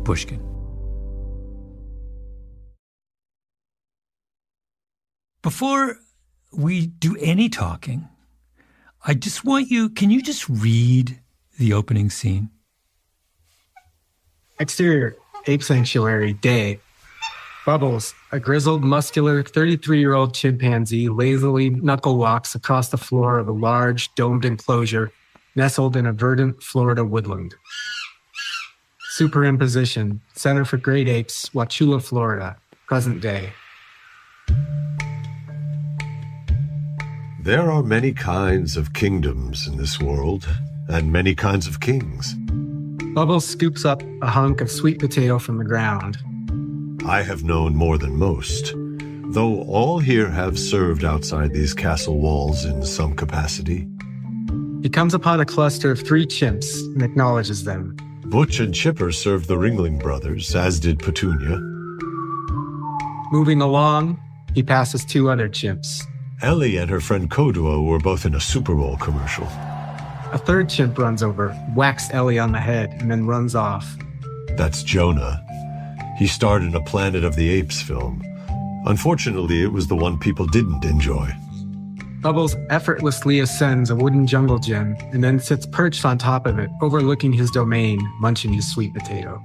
Pushkin. Before we do any talking, I just want you, can you just read the opening scene? Exterior, ape sanctuary, day. Bubbles, a grizzled, muscular, 33-year-old chimpanzee lazily knuckle walks across the floor of a large, domed enclosure nestled in a verdant Florida woodland. Superimposition, Center for Great Apes, Wauchula, Florida, present day. There are many kinds of kingdoms in this world, and many kinds of kings. Bubbles scoops up a hunk of sweet potato from the ground. I have known more than most, though all here have served outside these castle walls in some capacity. He comes upon a cluster of 3 chimps and acknowledges them. Butch and Chipper served the Ringling brothers, as did Petunia. Moving along, he passes 2 other chimps. Ellie and her friend Kodua were both in a Super Bowl commercial. A 3rd chimp runs over, whacks Ellie on the head, and then runs off. That's Jonah. He starred in a Planet of the Apes film. Unfortunately, it was the one people didn't enjoy. Bubbles effortlessly ascends a wooden jungle gym and then sits perched on top of it, overlooking his domain, munching his sweet potato.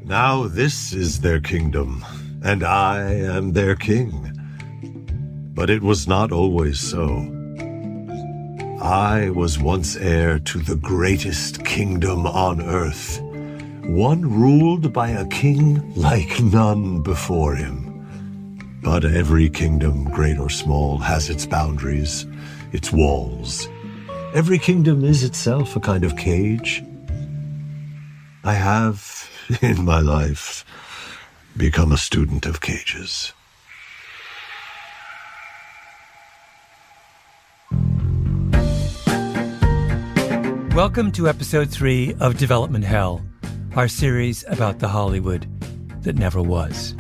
Now this is their kingdom, and I am their king. But it was not always so. I was once heir to the greatest kingdom on earth, one ruled by a king like none before him. But every kingdom, great or small, has its boundaries, its walls. Every kingdom is itself a kind of cage. I have, in my life, become a student of cages. Welcome to episode 3 of Development Hell, our series about the Hollywood that never was.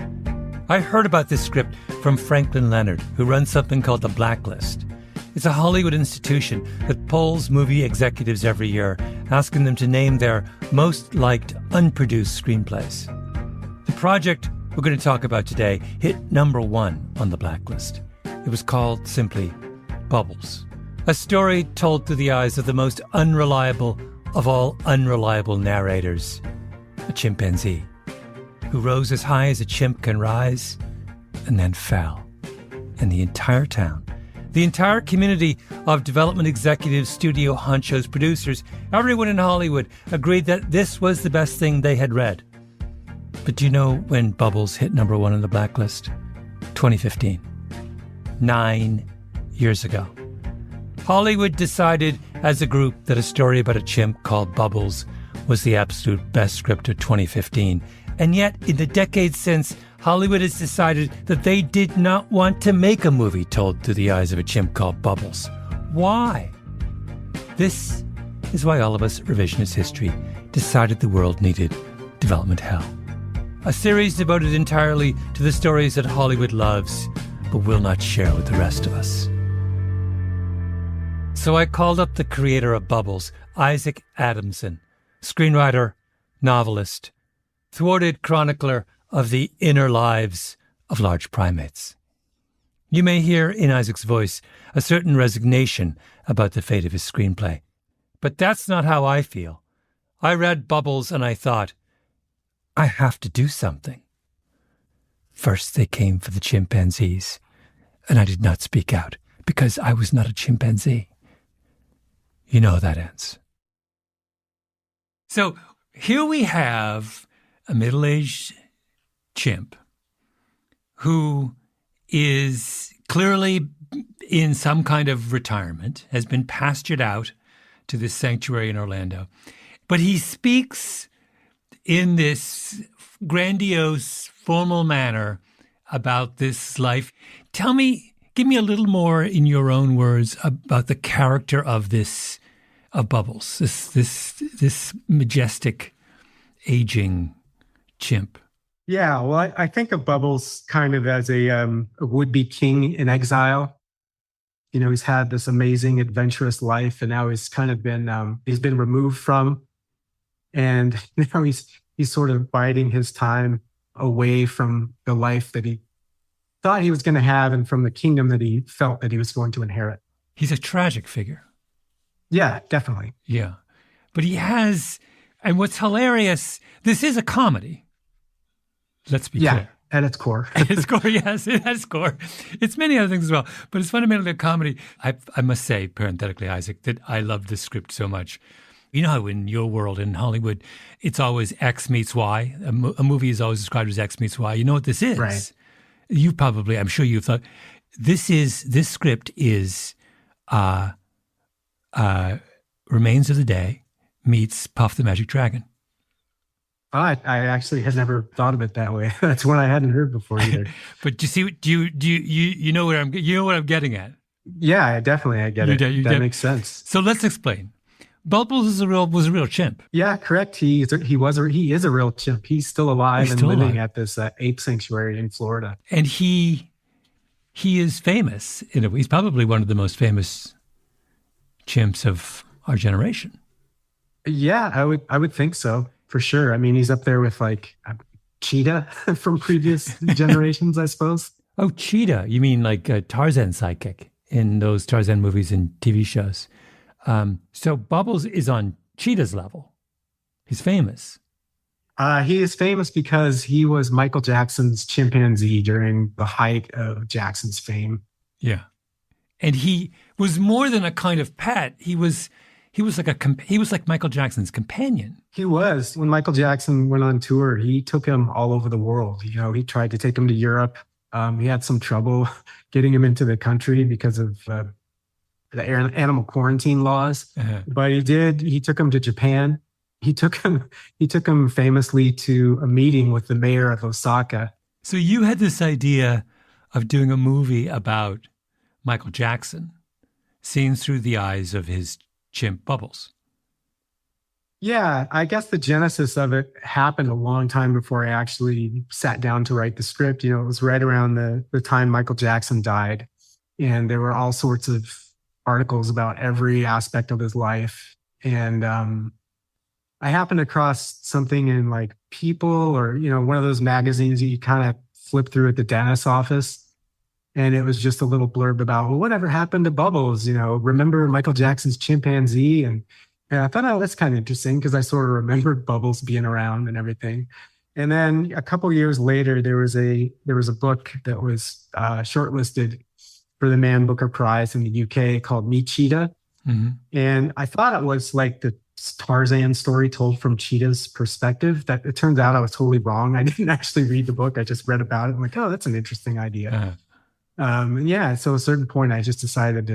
I heard about this script from Franklin Leonard, who runs something called The Blacklist. It's a Hollywood institution that polls movie executives every year, asking them to name their most liked unproduced screenplays. The project we're going to talk about today hit number 1 on The Blacklist. It was called simply Bubbles. A story told through the eyes of the most unreliable of all unreliable narrators, a chimpanzee, who rose as high as a chimp can rise and then fell. And the entire town, the entire community of development executives, studio honchos, producers, everyone in Hollywood agreed that this was the best thing they had read. But do you know when Bubbles hit number 1 on The Blacklist? 2015. 9 years ago. Hollywood decided as a group that a story about a chimp called Bubbles was the absolute best script of 2015. And yet, in the decades since, Hollywood has decided that they did not want to make a movie told through the eyes of a chimp called Bubbles. Why? This is why all of us at Revisionist History decided the world needed Development Hell. A series devoted entirely to the stories that Hollywood loves, but will not share with the rest of us. So I called up the creator of Bubbles, Isaac Adamson, screenwriter, novelist, thwarted chronicler of the inner lives of large primates. You may hear in Isaac's voice a certain resignation about the fate of his screenplay. But that's not how I feel. I read Bubbles and I thought, I have to do something. First they came for the chimpanzees, and I did not speak out because I was not a chimpanzee. You know how that ends. So here we have a middle-aged chimp who is clearly in some kind of retirement, has been pastured out to this sanctuary in Orlando. But he speaks in this grandiose, formal manner about this life. Give me a little more in your own words about the character of Bubbles, this majestic, aging chimp. Yeah, well, I think of Bubbles kind of as a would-be king in exile. You know, he's had this amazing, adventurous life, and now he's kind of been removed from And now he's sort of biding his time away from the life that he thought he was going to have and from the kingdom that he felt that he was going to inherit. He's a tragic figure. Yeah, definitely. Yeah. But he has, and what's hilarious, this is a comedy. Let's be clear. At its core. At its core, yes, at its core. It's many other things as well, but it's fundamentally a comedy. I must say, parenthetically, Isaac, that I love this script so much. You know how in your world, in Hollywood, it's always X meets Y. A movie is always described as X meets Y. You know what this is? Right. You probably, I'm sure you've thought, this script is Remains of the Day meets Puff the Magic Dragon. I actually had never thought of it that way. That's one I hadn't heard before either. But you know what I'm getting at? Yeah, I get it. That makes sense. So let's explain. Bubbles was a real chimp. Yeah, correct. He is a real chimp. He's still alive and living at this ape sanctuary in Florida. And he is famous. He's probably one of the most famous chimps of our generation. Yeah, I would think so. For sure. I mean, he's up there with like Cheetah from previous generations, I suppose. Oh, Cheetah. You mean like a Tarzan sidekick in those Tarzan movies and TV shows. So Bubbles is on Cheetah's level. He's famous. He is famous because he was Michael Jackson's chimpanzee during the height of Jackson's fame. Yeah. And he was more than a kind of pet. He was like Michael Jackson's companion. He was. When Michael Jackson went on tour, he took him all over the world. You know, he tried to take him to Europe. He had some trouble getting him into the country because of the animal quarantine laws. Uh-huh. But he did. He took him to Japan. He took him famously to a meeting with the mayor of Osaka. So you had this idea of doing a movie about Michael Jackson, seen through the eyes of his chimp Bubbles. Yeah, I guess the genesis of it happened a long time before I actually sat down to write the script. You know, it was right around the time Michael Jackson died. And there were all sorts of articles about every aspect of his life. And I happened across something in like People or, you know, one of those magazines that you kind of flip through at the dentist's office. And it was just a little blurb about, well, whatever happened to Bubbles? You know, remember Michael Jackson's chimpanzee? And I thought, oh, that's kind of interesting because I sort of remembered Bubbles being around and everything. And then a couple of years later, there was a book that was shortlisted for the Man Booker Prize in the UK called Meet Cheetah. Mm-hmm. And I thought it was like the Tarzan story told from Cheetah's perspective. That it turns out I was totally wrong. I didn't actually read the book. I just read about it. I'm like, oh, that's an interesting idea. Uh-huh. And yeah, so at a certain point, I just decided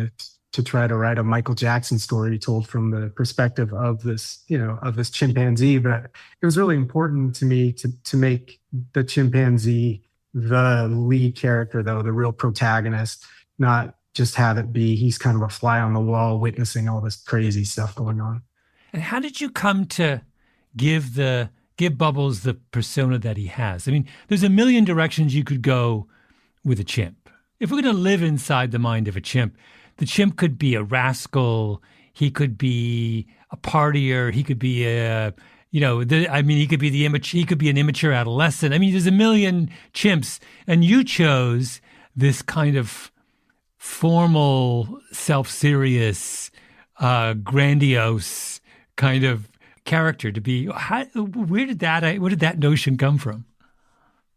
to try to write a Michael Jackson story told from the perspective of this, you know, of this chimpanzee. But it was really important to me to make the chimpanzee the lead character, though, the real protagonist, not just have it be he's kind of a fly on the wall witnessing all this crazy stuff going on. And how did you come to give Bubbles the persona that he has? I mean, there's a million directions you could go with a chimp. If we're going to live inside the mind of a chimp, the chimp could be a rascal. He could be a partier. He could be he could be he could be an immature adolescent. I mean, there's a million chimps, and you chose this kind of formal, self-serious, grandiose kind of character to be. Where did that notion come from?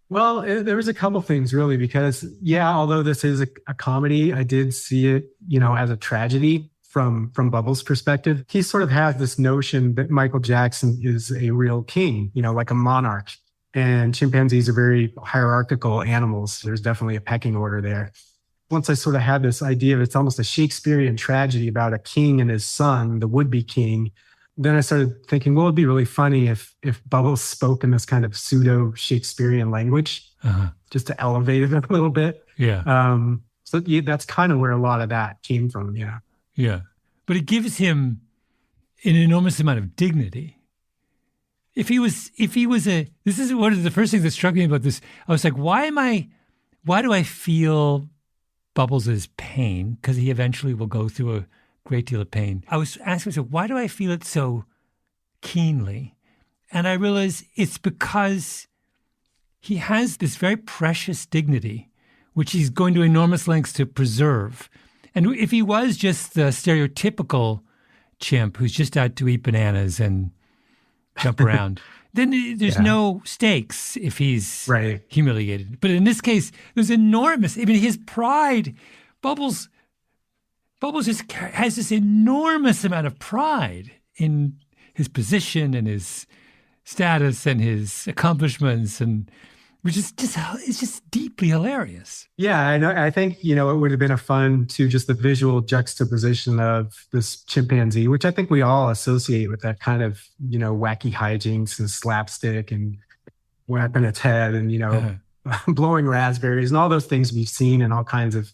Well, there was a couple things really, because although this is a comedy, I did see it, you know, as a tragedy from Bubbles' perspective. He sort of has this notion that Michael Jackson is a real king, you know, like a monarch, and chimpanzees are very hierarchical animals. There's definitely a pecking order there. Once I sort of had this idea of it's almost a Shakespearean tragedy about a king and his son, the would-be king, then I started thinking, well, it'd be really funny if Bubbles spoke in this kind of pseudo Shakespearean language, just to elevate it a little bit. Yeah. So that's kind of where a lot of that came from. Yeah. Yeah. But it gives him an enormous amount of dignity. This is one of the first things that struck me about this. I was like, why do I feel Bubbles' pain? Because he eventually will go through a great deal of pain. I was asking myself, why do I feel it so keenly? And I realize it's because he has this very precious dignity, which he's going to enormous lengths to preserve. And if he was just the stereotypical chimp who's just out to eat bananas and jump around, then there's no stakes if he's humiliated. But in this case, there's enormous. I mean, his pride, Bubbles just has this enormous amount of pride in his position and his status and his accomplishments, and which is just deeply hilarious. Yeah, I think, it would have been a fun to just the visual juxtaposition of this chimpanzee, which I think we all associate with that kind of, wacky hijinks and slapstick and whapping its head and, blowing raspberries and all those things we've seen in all kinds of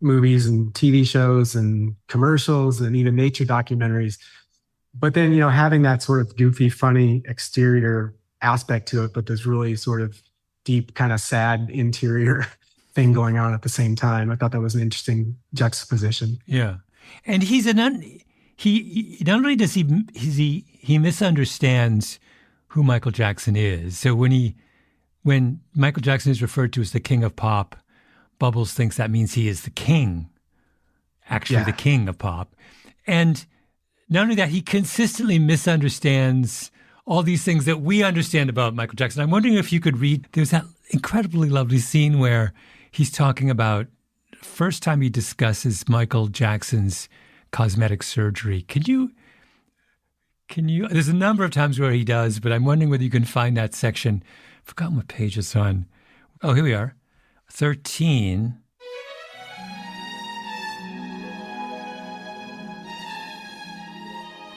movies and TV shows and commercials and even nature documentaries. But then, having that sort of goofy, funny exterior aspect to it, but there's really sort of deep, kind of sad interior thing going on at the same time. I thought that was an interesting juxtaposition. Yeah. And he not only does he misunderstands who Michael Jackson is. So when Michael Jackson is referred to as the king of pop, Bubbles thinks that means he is the king, actually the king of pop. And not only that, he consistently misunderstands all these things that we understand about Michael Jackson. I'm wondering if you could read, there's that incredibly lovely scene where he's talking about the first time he discusses Michael Jackson's cosmetic surgery. Can you, there's a number of times where he does, but I'm wondering whether you can find that section. I've forgotten what page it's on. Oh, here we are. 13.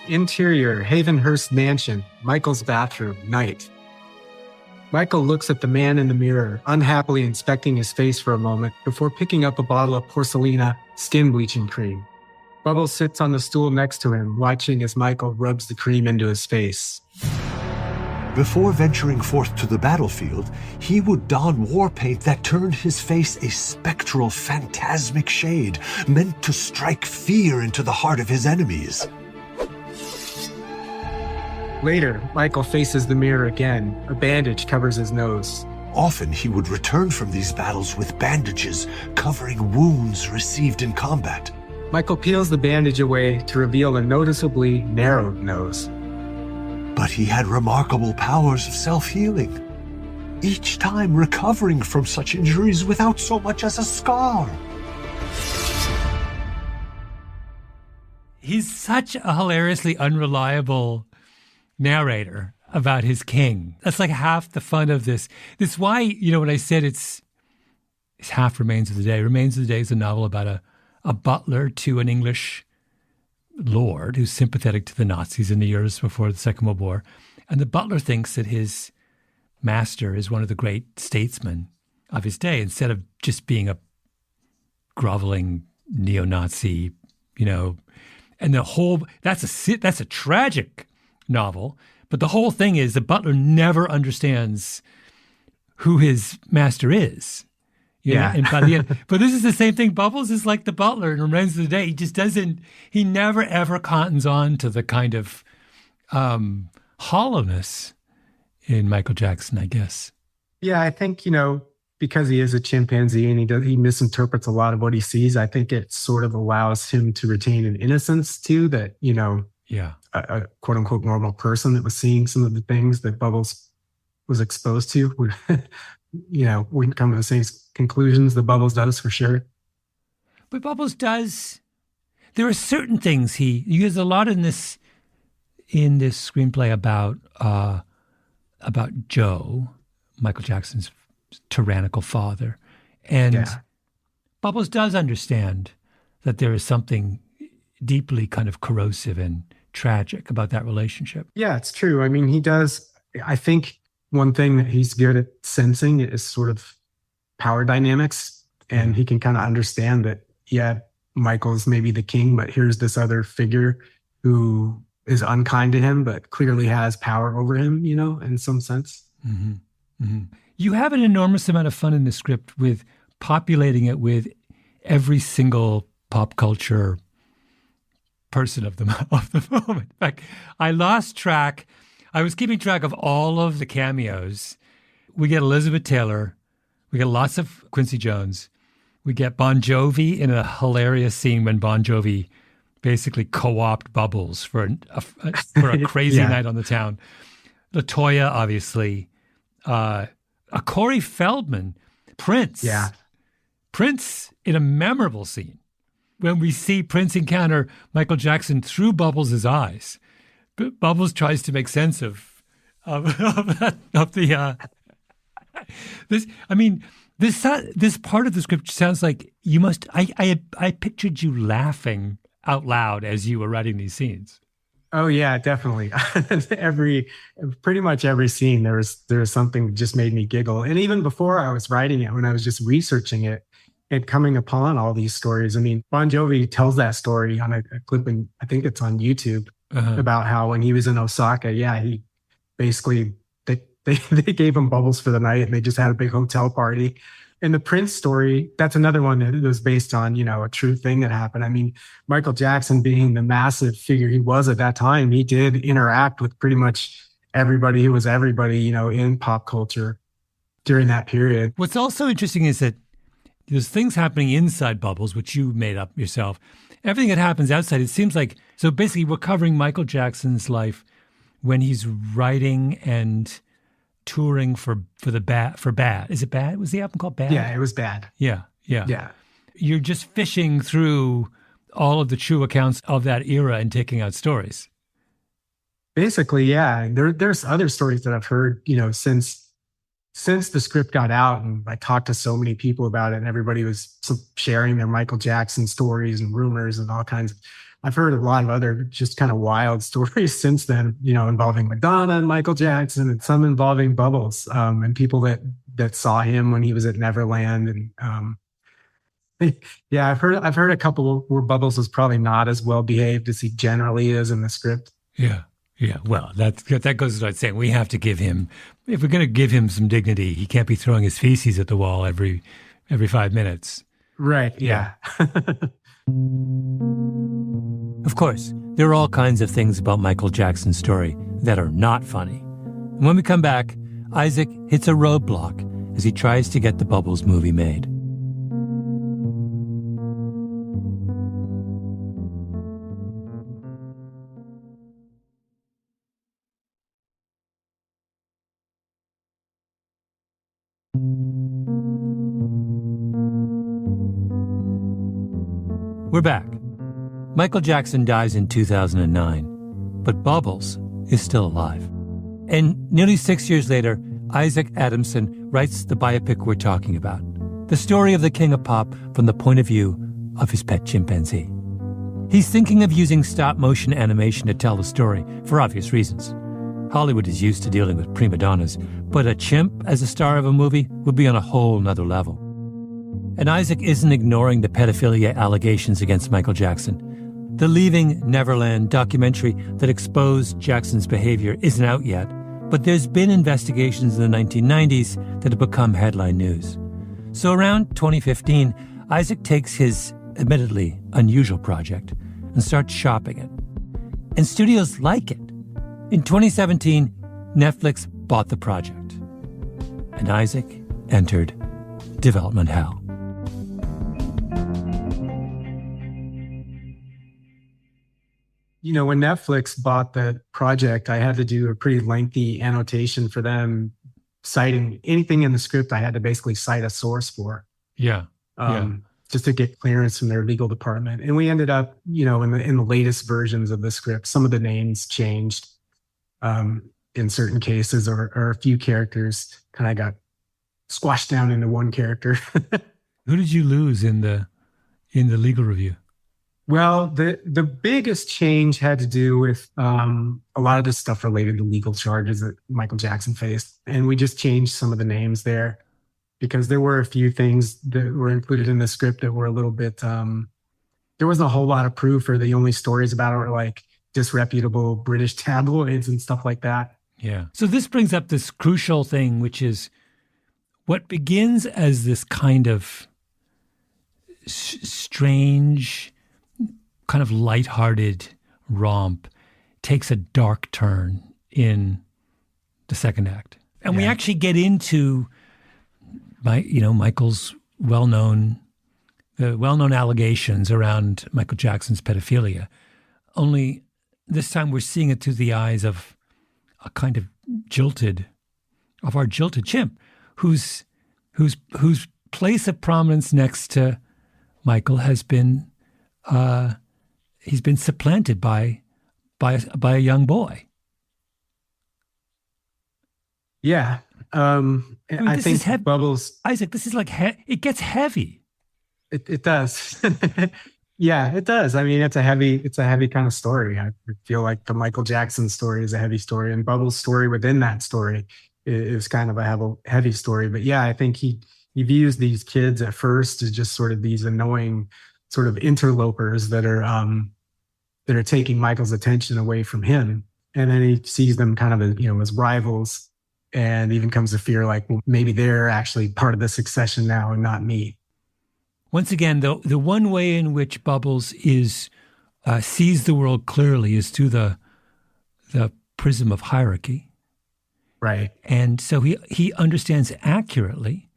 Interior, Havenhurst Mansion, Michael's bathroom, night. Michael looks at the man in the mirror, unhappily inspecting his face for a moment before picking up a bottle of Porcelina skin bleaching cream. Bubbles sits on the stool next to him, watching as Michael rubs the cream into his face. Before venturing forth to the battlefield, he would don war paint that turned his face a spectral, phantasmic shade, meant to strike fear into the heart of his enemies. Later, Michael faces the mirror again. A bandage covers his nose. Often he would return from these battles with bandages covering wounds received in combat. Michael peels the bandage away to reveal a noticeably narrowed nose. But he had remarkable powers of self-healing, each time recovering from such injuries without so much as a scar. He's such a hilariously unreliable narrator about his king. That's like half the fun of this. This is why, when I said it's half Remains of the Day. Remains of the Day is a novel about a butler to an English lord who's sympathetic to the Nazis in the years before the Second World War. And the butler thinks that his master is one of the great statesmen of his day, instead of just being a groveling neo-Nazi, and the whole, that's a tragic novel, but the whole thing is the butler never understands who his master is. And by the end, but this is the same thing. Bubbles is like the butler in Remains of the Day. He just he never ever cottons on to the kind of hollowness in Michael Jackson, I guess. Yeah, I think, because he is a chimpanzee and he misinterprets a lot of what he sees, I think it sort of allows him to retain an innocence too that, a quote unquote normal person that was seeing some of the things that Bubbles was exposed to would, wouldn't come to the same conclusions that Bubbles does for sure. But Bubbles does, there are certain things he uses a lot in this screenplay about Joe, Michael Jackson's tyrannical father. And Bubbles does understand that there is something deeply kind of corrosive and tragic about that relationship. Yeah, it's true. I mean, he does. I think one thing that he's good at sensing is sort of power dynamics. And he can kind of understand that, Michael's maybe the king, but here's this other figure who is unkind to him, but clearly has power over him, in some sense. Mm-hmm. Mm-hmm. You have an enormous amount of fun in the script with populating it with every single pop culture person of the moment. In fact, I lost track. I was keeping track of all of the cameos. We get Elizabeth Taylor. We get lots of Quincy Jones. We get Bon Jovi in a hilarious scene when Bon Jovi basically co-opted Bubbles for a crazy night on the town. LaToya, obviously. A Corey Feldman. Prince. Yeah. Prince in a memorable scene when we see Prince encounter Michael Jackson through Bubbles' eyes. Bubbles tries to make sense of the this. I mean, this part of the script sounds like you must. I pictured you laughing out loud as you were writing these scenes. Oh yeah, definitely. Pretty much every scene, there was something that just made me giggle. And even before I was writing it, when I was just researching it and coming upon all these stories, I mean, Bon Jovi tells that story on a clip, and I think it's on YouTube, about how when he was in Osaka, he basically they gave him Bubbles for the night, and they just had a big hotel party. And the Prince story, that's another one that was based on, a true thing that happened. I mean, Michael Jackson being the massive figure he was at that time, he did interact with pretty much everybody who was everybody, in pop culture during that period. What's also interesting is that there's things happening inside Bubbles, which you made up yourself. Everything that happens outside, it seems like, so basically we're covering Michael Jackson's life when he's writing and touring for Bad. Is it Bad? Was the album called Bad? Yeah, it was Bad. Yeah. You're just fishing through all of the true accounts of that era and taking out stories. Basically, yeah. There's other stories that I've heard, since the script got out, and I talked to so many people about it, and everybody was sharing their Michael Jackson stories and rumors and all kinds of. I've heard a lot of other just kind of wild stories since then, involving Madonna and Michael Jackson, and some involving Bubbles, and people that saw him when he was at Neverland. And I've heard a couple where Bubbles was probably not as well behaved as he generally is in the script. Yeah. Well, that goes without saying. We have to give him, if we're going to give him some dignity, he can't be throwing his feces at the wall every 5 minutes. Right. Yeah. Of course, there are all kinds of things about Michael Jackson's story that are not funny. And when we come back, Isaac hits a roadblock as he tries to get the Bubbles movie made. We're back. Michael Jackson dies in 2009, but Bubbles is still alive. And nearly 6 years later, Isaac Adamson writes the biopic we're talking about, the story of the king of pop from the point of view of his pet chimpanzee. He's thinking of using stop-motion animation to tell the story for obvious reasons. Hollywood is used to dealing with prima donnas, but a chimp as a star of a movie would be on a whole nother level. And Isaac isn't ignoring the pedophilia allegations against Michael Jackson. The Leaving Neverland documentary that exposed Jackson's behavior isn't out yet, but there's been investigations in the 1990s that have become headline news. So around 2015, Isaac takes his admittedly unusual project and starts shopping it. And studios like it. In 2017, Netflix bought the project. And Isaac entered development hell. When Netflix bought the project, I had to do a pretty lengthy annotation for them, citing anything in the script. I had to basically cite a source for. Just to get clearance from their legal department. And we ended up, in the latest versions of the script, some of the names changed in certain cases, or a few characters kind of got squashed down into one character. Who did you lose in the legal review? Well, the biggest change had to do with a lot of the stuff related to legal charges that Michael Jackson faced. And we just changed some of the names there because there were a few things that were included in the script that were a little bit, there wasn't a whole lot of proof, or the only stories about it were like disreputable British tabloids and stuff like that. Yeah. So this brings up this crucial thing, which is what begins as this kind of strange, kind of lighthearted romp takes a dark turn in the second act. And we actually get into Michael's well-known allegations around Michael Jackson's pedophilia. Only this time we're seeing it through the eyes of a kind of our jilted chimp, whose place of prominence next to Michael has been he's been supplanted by a young boy. Yeah. I think Bubbles... Isaac, this is like, it gets heavy. It does. Yeah, it does. I mean, it's a heavy kind of story. I feel like the Michael Jackson story is a heavy story, and Bubbles' story within that story is kind of a heavy story. But yeah, I think he views these kids at first as just sort of these annoying sort of interlopers that are taking Michael's attention away from him. And then he sees them kind of as rivals, and even comes to fear like, well, maybe they're actually part of the succession now and not me. Once again, the one way in which Bubbles sees the world clearly is through the prism of hierarchy. Right. And so he understands accurately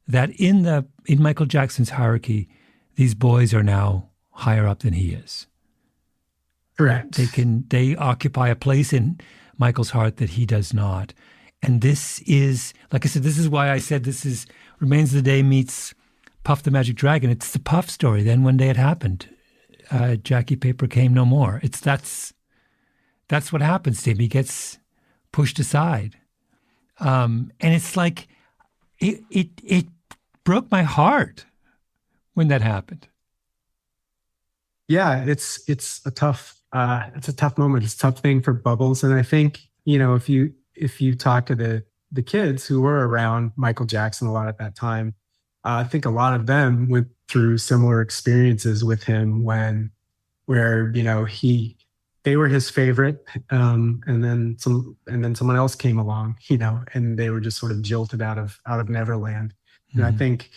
that in Michael Jackson's hierarchy, these boys are now higher up than he is. Correct. They occupy a place in Michael's heart that he does not. And this is, like I said, this is why I said this is Remains of the Day meets Puff the Magic Dragon. It's the Puff story. Then one day it happened. Jackie Paper came no more. That's what happens to him. He gets pushed aside. And it's like, it broke my heart when that happened. Yeah, it's a tough moment. It's a tough thing for Bubbles. And I think, if you talk to the kids who were around Michael Jackson a lot at that time, I think a lot of them went through similar experiences with him where they were his favorite, and then someone else came along, and they were just sort of jilted out of Neverland. Mm-hmm. And I think,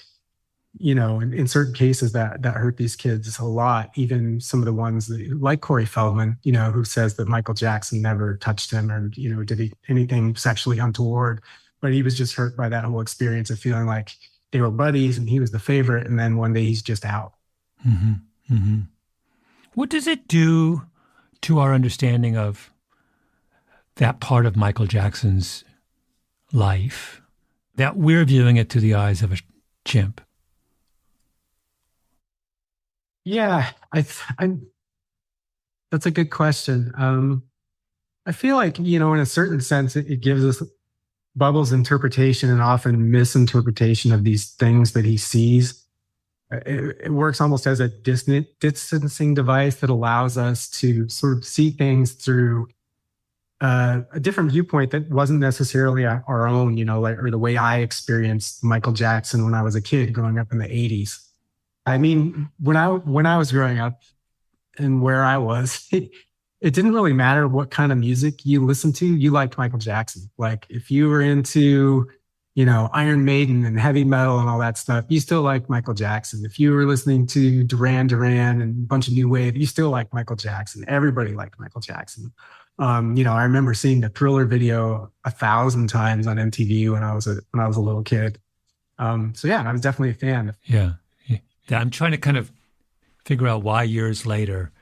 in certain cases that hurt these kids a lot. Even some of the ones like Corey Feldman, who says that Michael Jackson never touched him or did anything sexually untoward, but he was just hurt by that whole experience of feeling like they were buddies and he was the favorite, and then one day he's just out. Mm-hmm. Mm-hmm. What does it do to our understanding of that part of Michael Jackson's life that we're viewing it through the eyes of a chimp? Yeah, that's a good question. I feel like, in a certain sense, it gives us Bubbles' interpretation and often misinterpretation of these things that he sees. It works almost as a distancing device that allows us to sort of see things through a different viewpoint that wasn't necessarily our own, or the way I experienced Michael Jackson when I was a kid growing up in the 80s. I mean, when I was growing up and where I was, it didn't really matter what kind of music you listened to. You liked Michael Jackson. Like if you were into, Iron Maiden and heavy metal and all that stuff, you still liked Michael Jackson. If you were listening to Duran Duran and a bunch of new wave, you still liked Michael Jackson. Everybody liked Michael Jackson. I remember seeing the Thriller video 1,000 times on MTV when I was a little kid. So yeah, I was definitely a fan. Yeah. I'm trying to kind of figure out why years later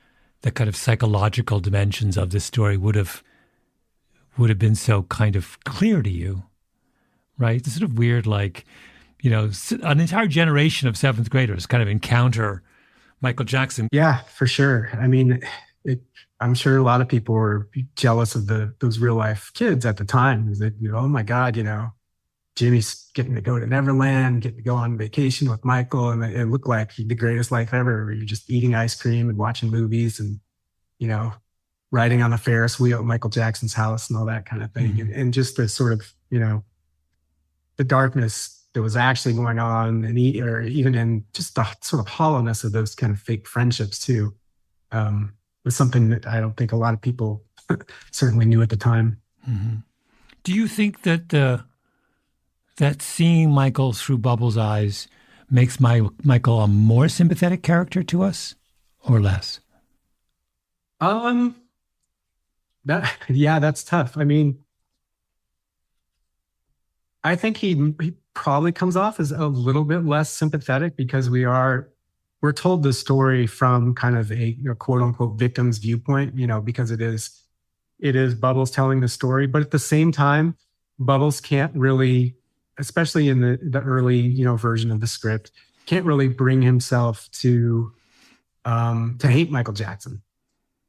the kind of psychological dimensions of this story would have been so kind of clear to you, right? It's sort of weird, like, an entire generation of seventh graders kind of encounter Michael Jackson. Yeah, for sure. I mean, I'm sure a lot of people were jealous of those real life kids at the time. That, oh my God, Jimmy's getting to go to Neverland, getting to go on vacation with Michael, and it looked like the greatest life ever, where you're just eating ice cream and watching movies and, riding on a Ferris wheel at Michael Jackson's house and all that kind of thing. Mm-hmm. And just the sort of, the darkness that was actually going on, and even in just the sort of hollowness of those kind of fake friendships too, was something that I don't think a lot of people certainly knew at the time. Mm-hmm. Do you think that that seeing Michael through Bubbles' eyes makes Michael a more sympathetic character to us or less? Yeah, that's tough. I mean, I think he probably comes off as a little bit less sympathetic because we're told the story from kind of a quote unquote victim's viewpoint, because it is Bubbles telling the story, but at the same time, Bubbles can't really, especially in the early, version of the script, can't really bring himself to hate Michael Jackson.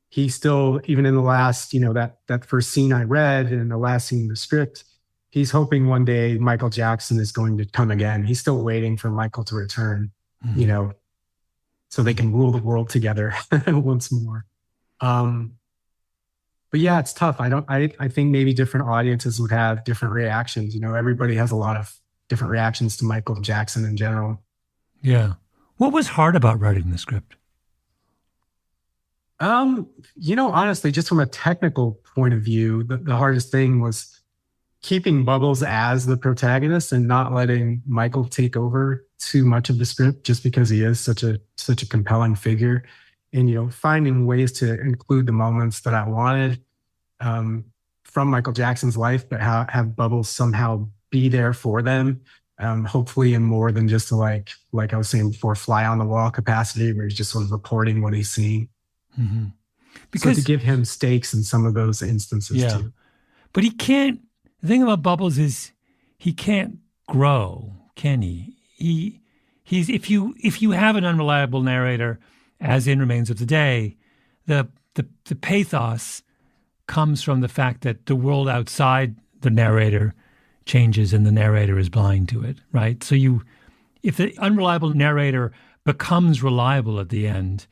He still, even in the last, that first scene I read and the last scene in the script, he's hoping one day Michael Jackson is going to come again. He's still waiting for Michael to return, so they can rule the world together once more. But yeah, it's tough. I think maybe different audiences would have different reactions. Everybody has a lot of different reactions to Michael Jackson in general. Yeah. What was hard about writing the script? Honestly, just from a technical point of view, the hardest thing was keeping Bubbles as the protagonist and not letting Michael take over too much of the script just because he is such a compelling figure. And, finding ways to include the moments that I wanted from Michael Jackson's life, but have Bubbles somehow be there for them. Hopefully in more than just like I was saying before, fly on the wall capacity where he's just sort of reporting what he's seeing. Mm-hmm. Because so to give him stakes in some of those instances too. But he can't, the thing about Bubbles is he can't grow, can he? He's if you have an unreliable narrator, as in Remains of the Day, the pathos comes from the fact that the world outside the narrator changes and the narrator is blind to it, right? So if the unreliable narrator becomes reliable at the end,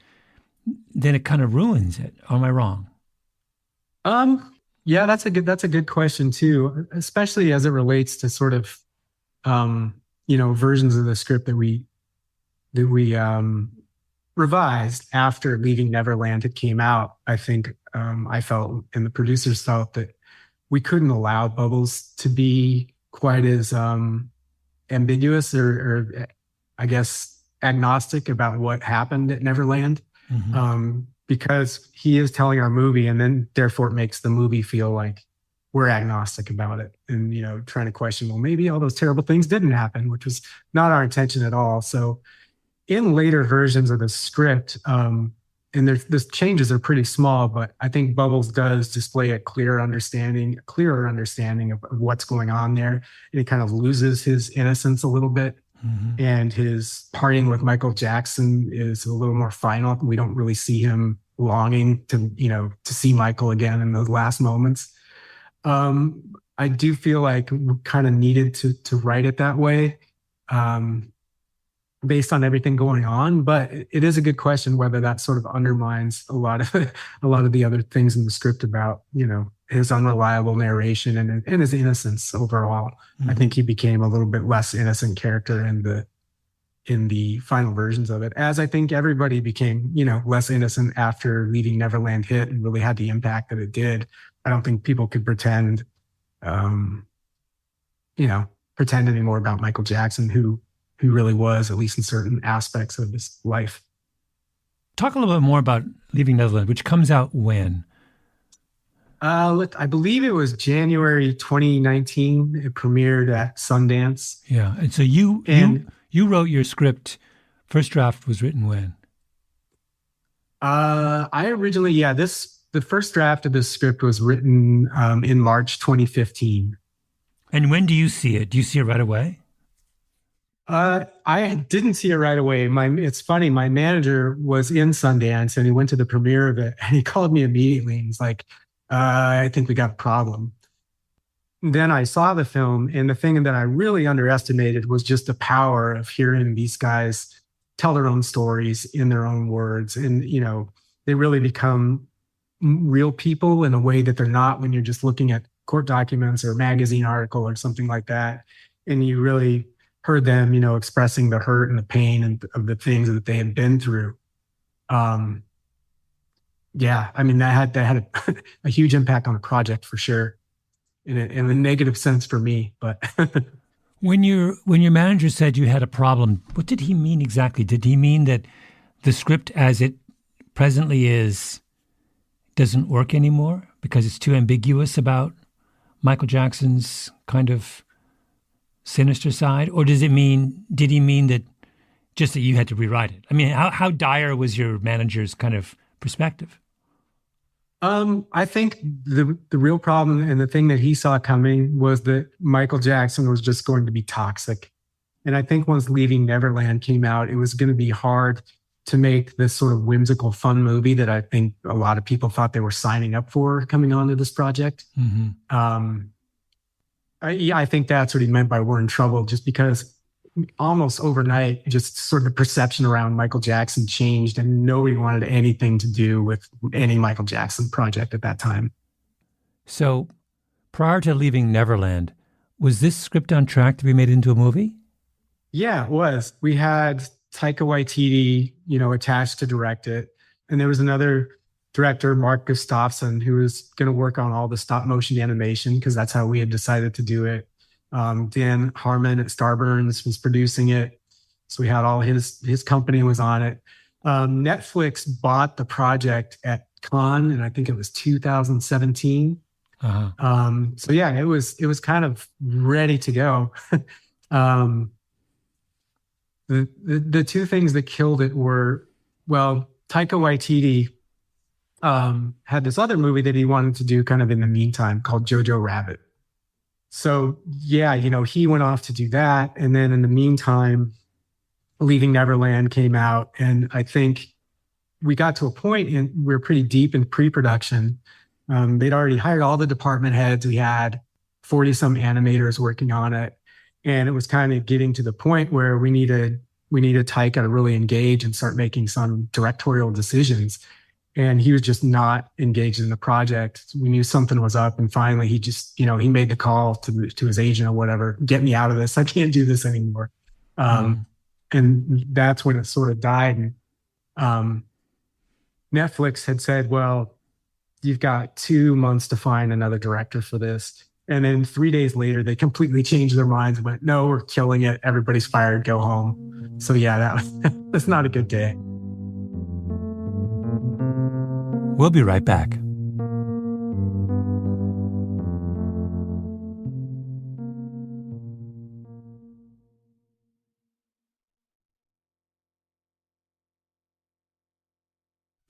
then it kind of ruins it. Or am I wrong? Yeah, that's a good question too, especially as it relates to sort of versions of the script that we revised after Leaving Neverland had came out. I think I felt, and the producers felt, that we couldn't allow Bubbles to be quite as ambiguous or I guess agnostic about what happened at Neverland. Mm-hmm. Because he is telling our movie, and then therefore it makes the movie feel like we're agnostic about it and, trying to question, well, maybe all those terrible things didn't happen, which was not our intention at all. So in later versions of the script, and the changes are pretty small, but I think Bubbles does display a clearer understanding of what's going on there. And he kind of loses his innocence a little bit. Mm-hmm. And his parting with Michael Jackson is a little more final. We don't really see him longing to see Michael again in those last moments. I do feel like we kind of needed to write it that way, based on everything going on. But it is a good question whether that sort of undermines a lot of the other things in the script about, his unreliable narration and his innocence overall. Mm-hmm. I think he became a little bit less innocent character in the final versions of it, as I think everybody became, less innocent after Leaving Neverland hit and really had the impact that it did. I don't think people could pretend anymore about Michael Jackson, who really was, at least in certain aspects of his life. Talk a little bit more about Leaving Neverland, which comes out when? I believe it was January 2019. It premiered at Sundance. Yeah, and so you wrote your script. First draft was written when? I originally, the first draft of this script was written in March 2015. And when do you see it? Do you see it right away? I didn't see it right away. It's funny. My manager was in Sundance and he went to the premiere of it and he called me immediately. And he's like, I think we got a problem. Then I saw the film, and the thing that I really underestimated was just the power of hearing these guys tell their own stories in their own words. And, they really become real people in a way that they're not when you're just looking at court documents or a magazine article or something like that. And you really heard them, expressing the hurt and the pain of the things that they had been through. Yeah, I mean, that had a huge impact on the project for sure, in a negative sense for me. But when your manager said you had a problem, what did he mean exactly? Did he mean that the script as it presently is doesn't work anymore? because it's too ambiguous about Michael Jackson's kind of sinister side? Or did he mean that just that you had to rewrite it? I mean, how dire was your manager's kind of perspective? I think the real problem and the thing that he saw coming was that Michael Jackson was just going to be toxic. And I think once Leaving Neverland came out, it was going to be hard to make this sort of whimsical, fun movie that I think a lot of people thought they were signing up for coming onto this project. Mm-hmm. I think that's what he meant by we're in trouble, just because almost overnight, just sort of the perception around Michael Jackson changed and nobody wanted anything to do with any Michael Jackson project at that time. So prior to Leaving Neverland, was this script on track to be made into a movie? Yeah, it was. We had Taika Waititi, attached to direct it. And there was another director, Mark Gustafson, who was going to work on all the stop motion animation because that's how we had decided to do it. Dan Harmon at Starburns was producing it. So we had all his company was on it. Netflix bought the project at Cannes, and I think it was 2017. Uh-huh. So yeah, it was kind of ready to go. The two things that killed it were, well, Taika Waititi had this other movie that he wanted to do kind of in the meantime called Jojo Rabbit. So yeah, he went off to do that. And then in the meantime, Leaving Neverland came out. And I think we got to a point and we were pretty deep in pre-production. They'd already hired all the department heads. We had 40 some animators working on it. And it was kind of getting to the point where we needed Taika to really engage and start making some directorial decisions. And he was just not engaged in the project. We knew something was up. And finally, he just, he made the call to his agent or whatever, get me out of this. I can't do this anymore. And that's when it sort of died. And Netflix had said, well, you've got 2 months to find another director for this. And then 3 days later, they completely changed their minds and went, no, we're killing it. Everybody's fired. Go home. So yeah, that's not a good day. We'll be right back.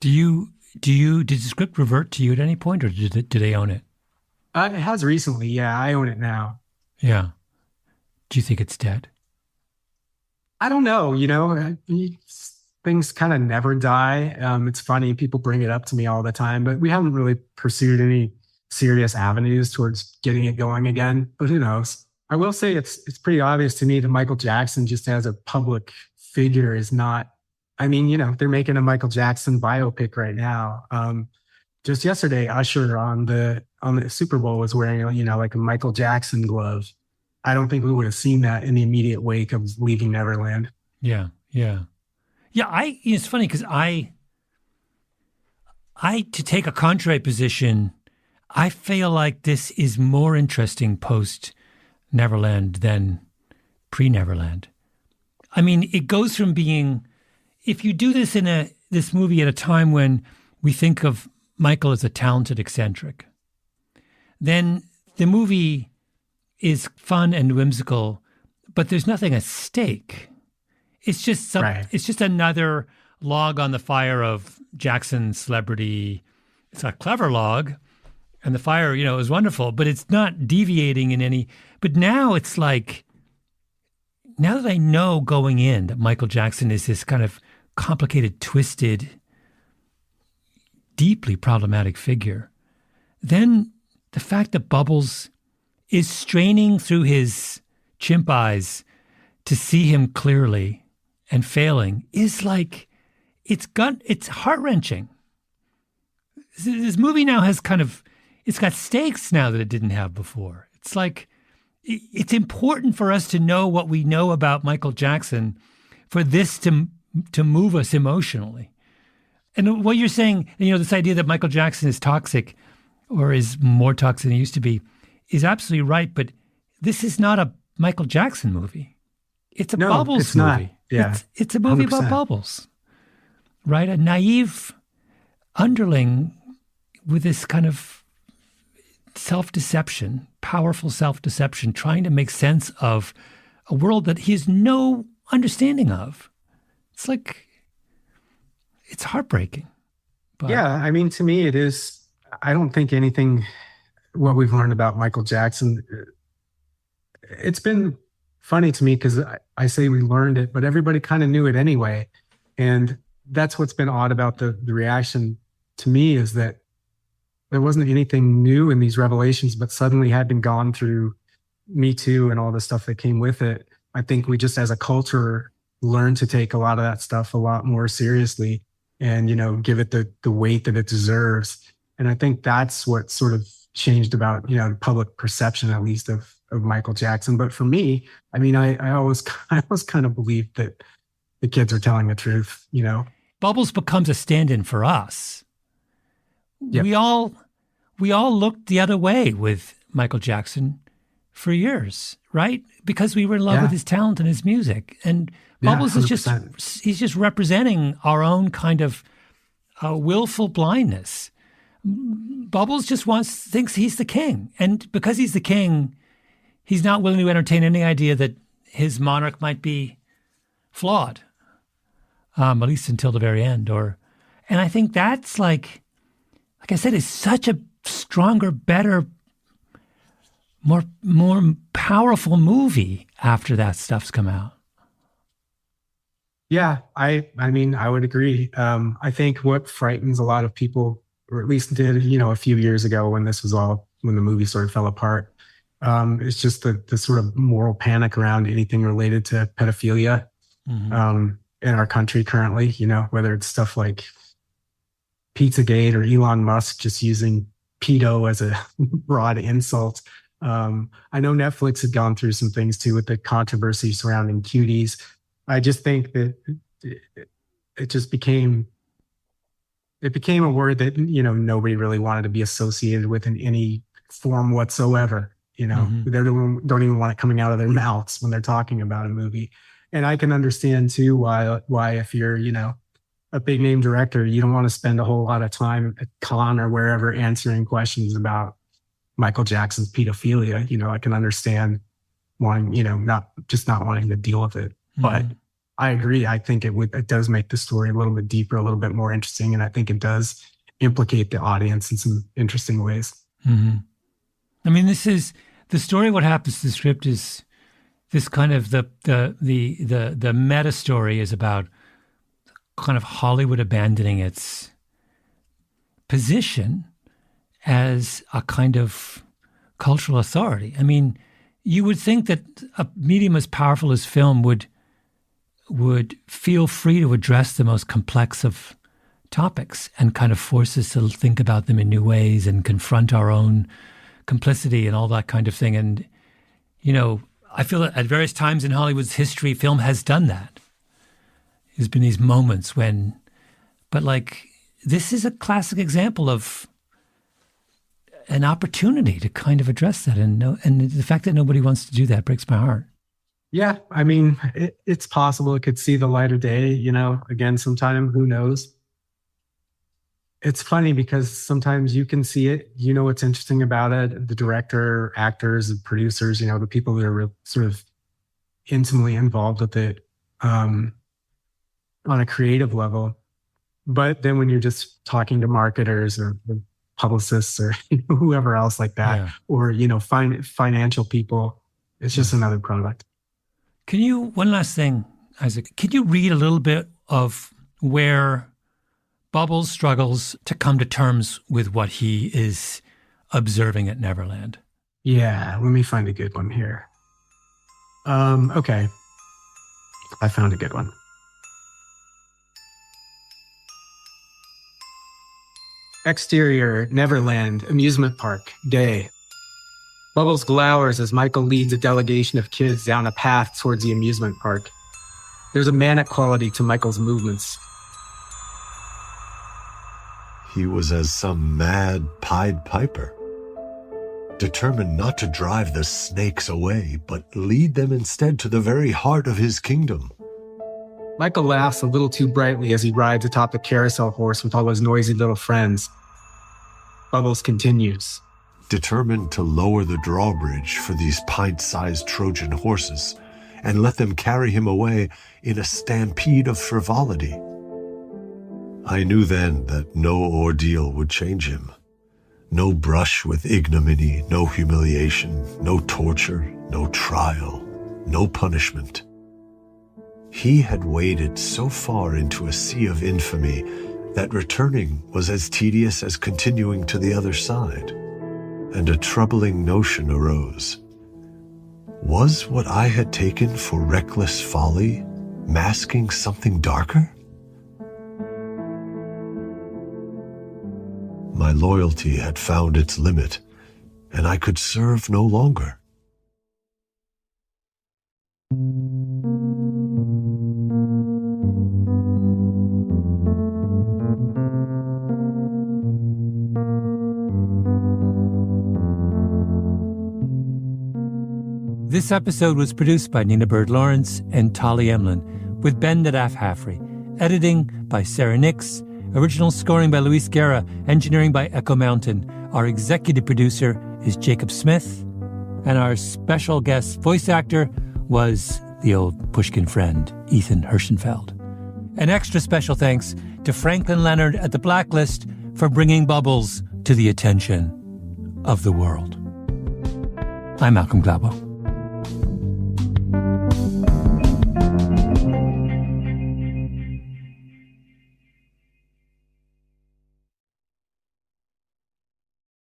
Did the script revert to you at any point, or do they own it? It has recently. Yeah, I own it now. Yeah. Do you think it's dead? I don't know. Things kind of never die. It's funny. People bring it up to me all the time, but we haven't really pursued any serious avenues towards getting it going again. But who knows? I will say it's pretty obvious to me that Michael Jackson just as a public figure is not, they're making a Michael Jackson biopic right now. Just yesterday, Usher on the Super Bowl was wearing, like a Michael Jackson glove. I don't think we would have seen that in the immediate wake of Leaving Neverland. Yeah. It's funny because I to take a contrary position, I feel like this is more interesting post Neverland than pre Neverland. I mean, it goes from being, if you do this this movie at a time when we think of Michael as a talented eccentric, then the movie is fun and whimsical, but there's nothing at stake. It's just It's just another log on the fire of Jackson's celebrity. It's a clever log, and the fire, is wonderful, but it's not deviating in any. But now it's like, now that I know going in that Michael Jackson is this kind of complicated, twisted, deeply problematic figure, then the fact that Bubbles is straining through his chimp eyes to see him clearly and failing is like, it's heart-wrenching. This movie now has it's got stakes now that it didn't have before. It's like, it's important for us to know what we know about Michael Jackson for this to move us emotionally. And what you're saying, this idea that Michael Jackson is toxic or is more toxic than he used to be is absolutely right. But this is not a Michael Jackson movie. It's a Bubbles movie. Not. Yeah. It's a movie 100%. About Bubbles, right? A naive underling with this kind of self-deception, powerful self-deception, trying to make sense of a world that he has no understanding of. It's like, it's heartbreaking. But yeah, I mean, to me, it is. I don't think anything, what we've learned about Michael Jackson, it's been funny to me because I say we learned it, but everybody kind of knew it anyway. And that's what's been odd about the reaction to me, is that there wasn't anything new in these revelations, but suddenly had been gone through Me Too and all the stuff that came with it. I think we just as a culture learned to take a lot of that stuff a lot more seriously and, give it the weight that it deserves. And I think that's what sort of changed about, the public perception, at least of Michael Jackson. But for me, I mean, I always kind of believed that the kids are telling the truth, Bubbles becomes a stand-in for us. Yep. We all looked the other way with Michael Jackson for years, right? Because we were in love with his talent and his music. And Bubbles is he's just representing our own kind of willful blindness. Bubbles just thinks he's the king. And because he's the king, he's not willing to entertain any idea that his monarch might be flawed, at least until the very end. And I think that's like I said, is such a stronger, better, more powerful movie after that stuff's come out. Yeah, I mean, I would agree. I think what frightens a lot of people, or at least did, a few years ago when the movie sort of fell apart, it's just the sort of moral panic around anything related to pedophilia in our country currently, whether it's stuff like Pizzagate or Elon Musk just using pedo as a broad insult. I know Netflix had gone through some things too with the controversy surrounding cuties. I just think that it just became a word that, nobody really wanted to be associated with in any form whatsoever. They don't even want it coming out of their mouths when they're talking about a movie. And I can understand too why if you're, a big name director, you don't want to spend a whole lot of time at Cannes or wherever answering questions about Michael Jackson's pedophilia. I can understand wanting, not wanting to deal with it. But I agree. I think it does make the story a little bit deeper, a little bit more interesting. And I think it does implicate the audience in some interesting ways. Mm-hmm. I mean, this is the story. What happens to the script is this kind of the meta story is about kind of Hollywood abandoning its position as a kind of cultural authority. I mean, you would think that a medium as powerful as film would feel free to address the most complex of topics and kind of force us to think about them in new ways and confront our own complicity and all that kind of thing. And, I feel that at various times in Hollywood's history, film has done that. There's been these moments but this is a classic example of an opportunity to kind of address that. And the fact that nobody wants to do that breaks my heart. Yeah. I mean, it's possible it could see the light of day, again, sometime, who knows? It's funny because sometimes you can see it, what's interesting about it, the director, actors, and producers, the people that are sort of intimately involved with it on a creative level. But then when you're just talking to marketers or publicists or whoever else like that, or, financial people, it's just another product. One last thing, Isaac, could you read a little bit of where Bubbles struggles to come to terms with what he is observing at Neverland? Yeah, let me find a good one here. Okay. I found a good one. Exterior, Neverland, amusement park, day. Bubbles glowers as Michael leads a delegation of kids down a path towards the amusement park. There's a manic quality to Michael's movements. He was as some mad Pied Piper, determined not to drive the snakes away, but lead them instead to the very heart of his kingdom. Michael laughs a little too brightly as he rides atop the carousel horse with all his noisy little friends. Bubbles continues. determined to lower the drawbridge for these pint-sized Trojan horses and let them carry him away in a stampede of frivolity. I knew then that no ordeal would change him. No brush with ignominy, no humiliation, no torture, no trial, no punishment. He had waded so far into a sea of infamy that returning was as tedious as continuing to the other side. And a troubling notion arose. Was what I had taken for reckless folly masking something darker? My loyalty had found its limit, and I could serve no longer. This episode was produced by Nina Bird-Lawrence and Tali Emlin, with Ben Nadaf Hafri. Editing by Sarah Nix. Original scoring by Luis Guerra. Engineering by Echo Mountain. Our executive producer is Jacob Smith. And our special guest voice actor was the old Pushkin friend, Ethan Hirschenfeld. An extra special thanks to Franklin Leonard at the Blacklist for bringing Bubbles to the attention of the world. I'm Malcolm Gladwell.